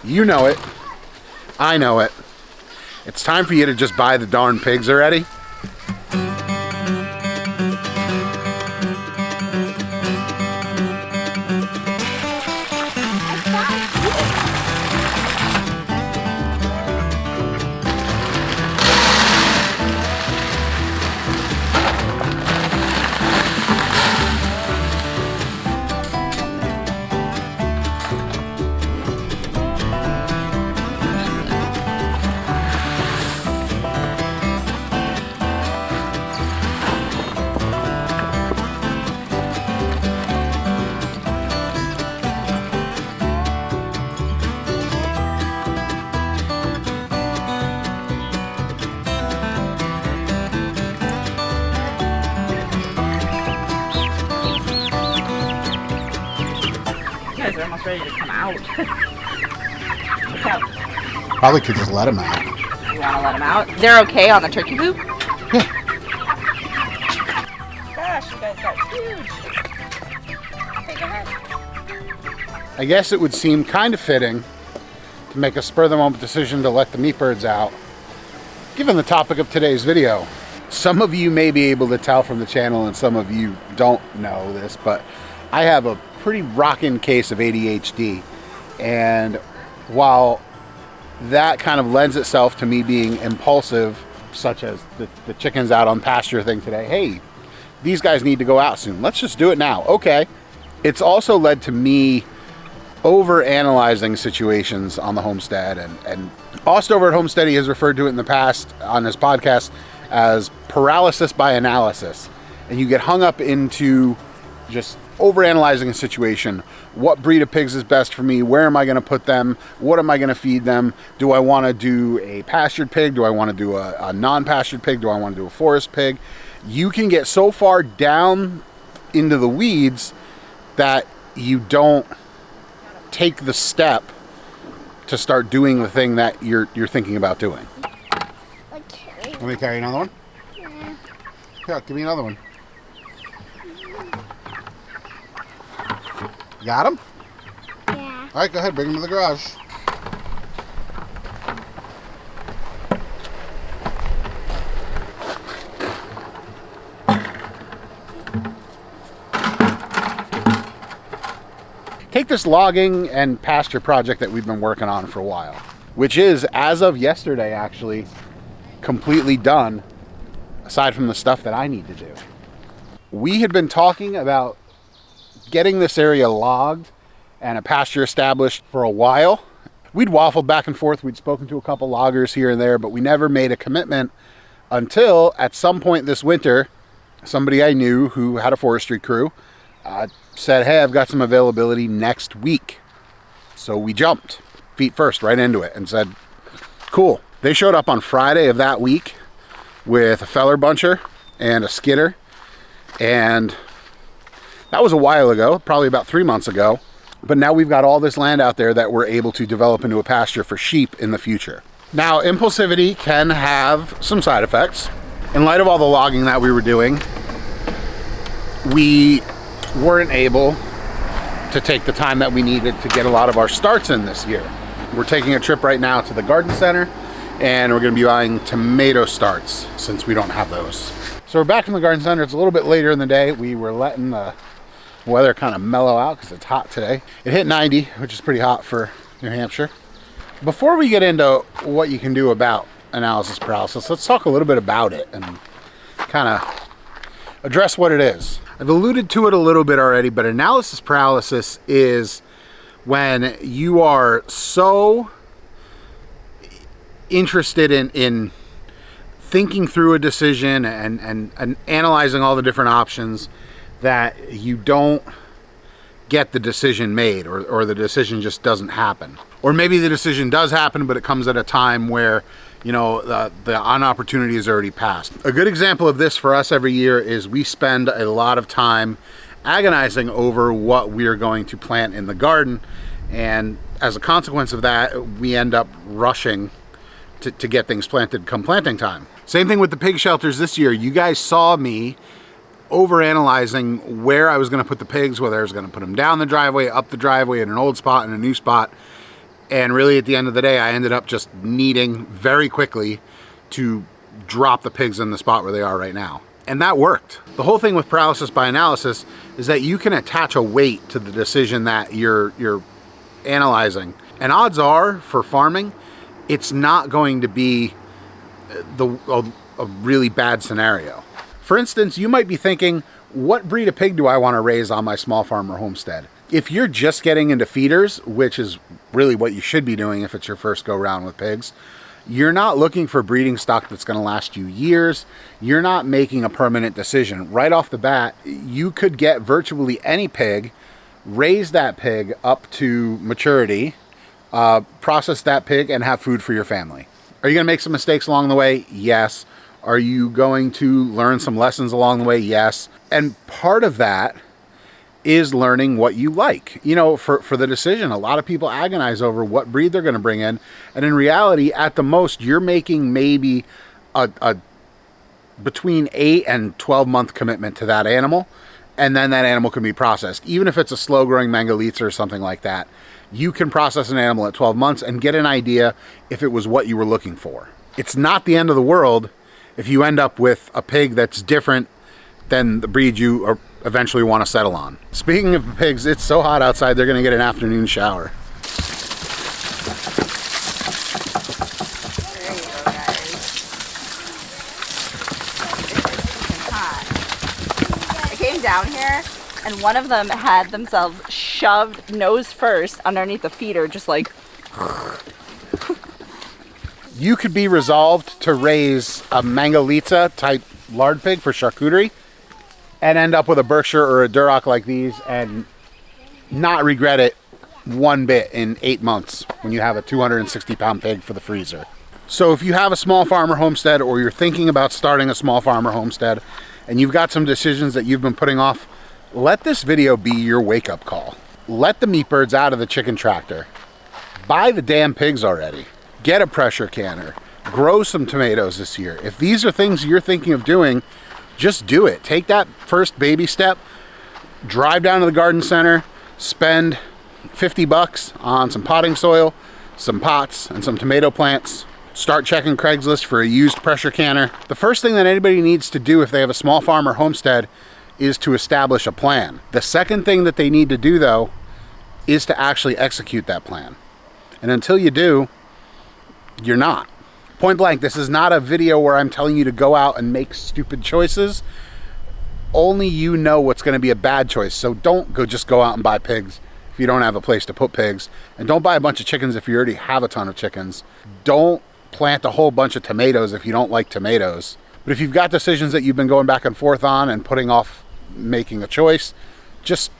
You know it. I know it. It's time for you to just buy the darn pigs already. They're almost ready to come out. Probably could just let them out. You want to let them out? They're okay on the turkey coop? Yeah. Gosh, you guys got huge. Okay, go ahead. I guess it would seem kind of fitting to make a spur-of-the-moment decision to let the meat birds out, given the topic of today's video. Some of you may be able to tell from the channel and some of you don't know this, but I have a pretty rockin' case of ADHD, and while that kind of lends itself to me being impulsive, such as the chickens out on pasture thing today, hey, these guys need to go out soon, let's just do it now. Okay. It's also led to me over analyzing situations on the homestead, and Aust over at Homesteady has referred to it in the past on his podcast as paralysis by analysis, and you get hung up into just overanalyzing a situation. What breed of pigs is best for me? Where am I going to put them? What am I going to feed them? Do I want to do a pastured pig? Do I want to do a non-pastured pig? Do I want to do a forest pig? You can get so far down into the weeds that you don't take the step to start doing the thing that you're thinking about doing. Okay. Want me to carry another one? Yeah. Yeah, give me another one. Got him? Yeah. All right, go ahead, bring him to the garage. Take this logging and pasture project that we've been working on for a while, which is, as of yesterday actually, completely done, aside from the stuff that I need to do. We had been talking about getting this area logged and a pasture established for a while. We'd waffled back and forth. We'd spoken to a couple loggers here and there, but we never made a commitment until at some point this winter, somebody I knew who had a forestry crew said, hey, I've got some availability next week. So we jumped feet first right into it and said, cool. They showed up on Friday of that week with a feller buncher and a skidder, and that was a while ago, probably about 3 months ago. But now we've got all this land out there that we're able to develop into a pasture for sheep in the future. Now, impulsivity can have some side effects. In light of all the logging that we were doing, we weren't able to take the time that we needed to get a lot of our starts in this year. We're taking a trip right now to the garden center, and we're going to be buying tomato starts since we don't have those. So we're back from the garden center. It's a little bit later in the day. We were letting the weather kind of mellow out because it's hot today. It hit 90, which is pretty hot for New Hampshire. Before we get into what you can do about analysis paralysis, let's talk a little bit about it and kind of address what it is. I've alluded to it a little bit already, but analysis paralysis is when you are so interested in thinking through a decision and analyzing all the different options that you don't get the decision made, or the decision just doesn't happen. Or maybe the decision does happen, but it comes at a time where, you know, the opportunity is already passed. A good example of this for us every year is we spend a lot of time agonizing over what we're going to plant in the garden, and as a consequence of that, we end up rushing to get things planted come planting time. Same thing with the pig shelters this year. You guys saw me overanalyzing where I was going to put the pigs, whether I was going to put them down the driveway, up the driveway, in an old spot, in a new spot. And really at the end of the day, I ended up just needing very quickly to drop the pigs in the spot where they are right now. And that worked. The whole thing with paralysis by analysis is that you can attach a weight to the decision that you're analyzing. And odds are, for farming, it's not going to be a really bad scenario. For instance, you might be thinking, what breed of pig do I want to raise on my small farm or homestead? If you're just getting into feeders, which is really what you should be doing if it's your first go round with pigs, you're not looking for breeding stock that's going to last you years. You're not making a permanent decision. Right off the bat, you could get virtually any pig, raise that pig up to maturity, process that pig, and have food for your family. Are you going to make some mistakes along the way? Yes. Are you going to learn some lessons along the way? Yes. And part of that is learning what you like. You know, for the decision, a lot of people agonize over what breed they're going to bring in. And in reality, at the most, you're making maybe a between 8 and 12 month commitment to that animal. And then that animal can be processed. Even if it's a slow growing Mangalitsa or something like that, you can process an animal at 12 months and get an idea if it was what you were looking for. It's not the end of the world if you end up with a pig that's different than the breed you eventually want to settle on. Speaking of pigs, it's so hot outside, they're going to get an afternoon shower. There you go, guys. It's hot. I came down here and one of them had themselves shoved nose first underneath the feeder, just like. You could be resolved to raise a Mangalitsa type lard pig for charcuterie and end up with a Berkshire or a Duroc like these and not regret it one bit in 8 months when you have a 260 pound pig for the freezer. So if you have a small farmer homestead or you're thinking about starting a small farmer homestead and you've got some decisions that you've been putting off, let this video be your wake-up call. Let the meat birds out of the chicken tractor. Buy the damn pigs already. Get a pressure canner. Grow some tomatoes this year. If these are things you're thinking of doing, just do it. Take that first baby step. Drive down to the garden center. Spend $50 on some potting soil, some pots, and some tomato plants. Start checking Craigslist for a used pressure canner. The first thing that anybody needs to do if they have a small farm or homestead is to establish a plan. The second thing that they need to do, though, is to actually execute that plan. And until you do, you're not. Point blank, this is not a video where I'm telling you to go out and make stupid choices. Only you know what's going to be a bad choice. So don't just go out and buy pigs if you don't have a place to put pigs. And don't buy a bunch of chickens if you already have a ton of chickens. Don't plant a whole bunch of tomatoes if you don't like tomatoes. But if you've got decisions that you've been going back and forth on and putting off making a choice, just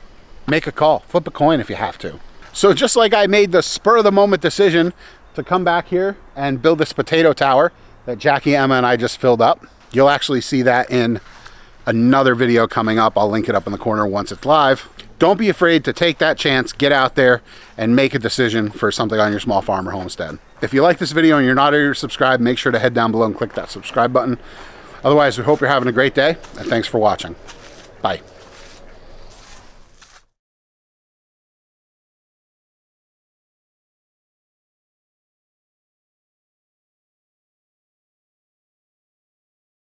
make a call. Flip a coin if you have to. So just like I made the spur of the moment decision to come back here and build this potato tower that Jackie, Emma, and I just filled up, you'll actually see that in another video coming up. I'll link it up in the corner once it's live. Don't be afraid to take that chance, get out there and make a decision for something on your small farm or homestead. If you like this video and you're not already subscribed, make sure to head down below and click that subscribe button. Otherwise, we hope you're having a great day and thanks for watching. Bye.